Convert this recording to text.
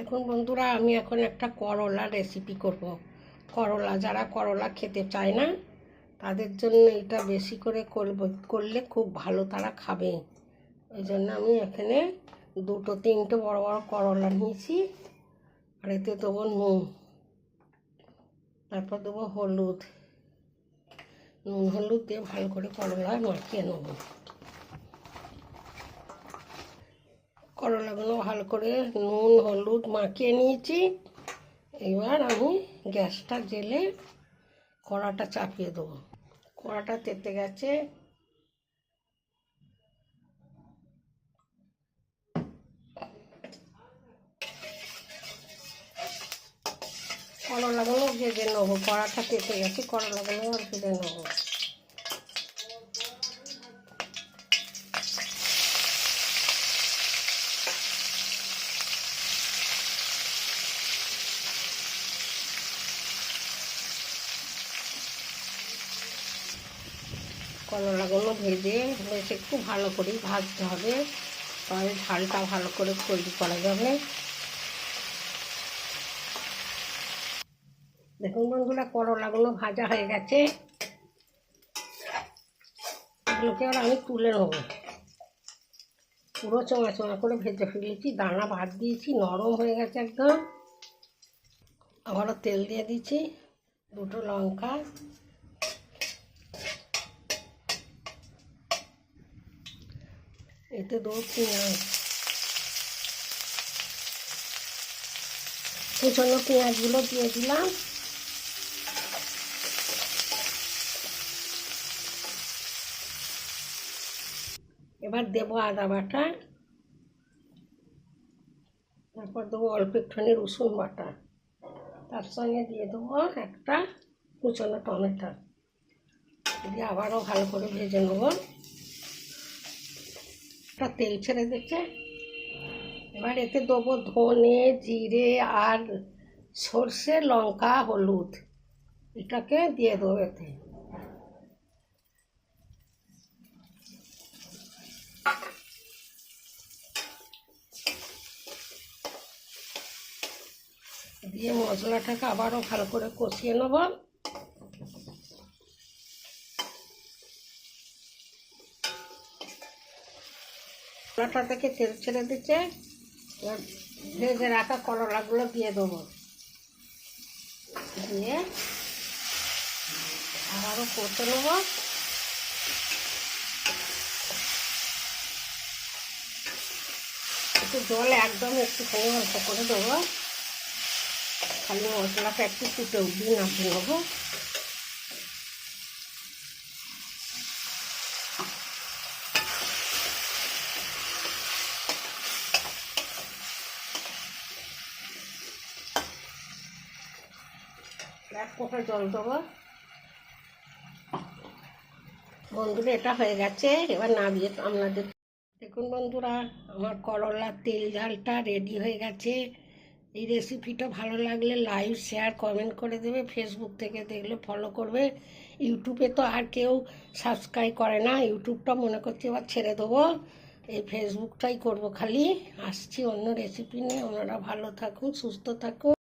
দেখুন বন্ধুরা, আমি এখন একটা করলা রেসিপি করব। করলা, যারা করলা খেতে চায় না তাদের জন্য এটা বেশি করে করলে খুব ভালো, তারা খাবে। ওই জন্য আমি এখানে 2-3টে বড় বড় করলা নিয়েছি। আর এতে দেবো নুন, তারপর দেবো হলুদ। নুন হলুদ দিয়ে ভালো করে করলা মাখিয়ে নেব। করলাগুলো ভালো করে নুন হলুদ মাখিয়ে নিয়েছি। এবার আমি গ্যাসটা জেলে কড়াটা চাপিয়ে দেবো। কড়াটা তেতে গেছে। করলাগুলো ভেজে নেবো। কড়াটা তেতে গেছে, করলাগুলো আর ভেজে নেবো। করলাগুলো ভেজে বেশ একটু ভালো করে ভাজতে হবে, তাহলে ঝালটা ভালো করে তৈরি করা যাবে। দেখুন বন্ধুরা, করলাগুলো ভাজা হয়ে গেছে। এগুলোকে আর আমি তুলে নেব। পুরো চোঙা চোঙা করে ভেজে ফেলেছি, দানা বাদ দিয়েছি, নরম হয়ে গেছে একদম। আবারও তেল দিয়ে দিচ্ছি, 2টো লঙ্কা, এতে দেবো পেঁয়াজ, কুচনো পেঁয়াজগুলো দিয়ে দিলাম। এবার দেবো আদা বাটা, তারপর দেবো অল্প একটুখানি রসুন বাটা, তার সঙ্গে দিয়ে দেবো একটা কুচনো টমেটো, দিয়ে আবারও ভালো করে ভেজে নেব। একটা তেল ছেড়ে দিচ্ছে। এবার এতে দেবো ধনে জিরে আর সর্ষে লঙ্কা হলুদ, এটাকে দিয়ে দেবো এতে। দিয়ে মশলাটাকে আবারও ভালো করে কষিয়ে নেব। মশলাটা থেকে তেল ছেড়ে দিচ্ছে। এবার ভেজে রাখা করলাগুলো দিয়ে দেবো, দিয়ে আবারও কষে নেব। একটু জল একদম একটুখানি অল্প করে দেবো, খালি মশলাটা একটু ফুটে উঠবি নামিয়ে নেবো। এক ফোঁটা জল দেবো। বন্ধুরা, এটা হয়ে গেছে। এবার নামিয়ে আপনাদের দেখুন বন্ধুরা, আমার করলার তেল ঝালটা রেডি হয়ে গেছে। এই রেসিপিটা ভালো লাগলে লাইক শেয়ার কমেন্ট করে দেবে। ফেসবুক থেকে দেখলে ফলো করবে। ইউটিউবে তো আর কেউ সাবস্ক্রাইব করে না, ইউটিউবটা মনে করছি এবার ছেড়ে দেবো। এই ফেসবুকটাই করব খালি। আসছি অন্য রেসিপি নিয়ে। ওনারা ভালো থাকুন, সুস্থ থাকুন।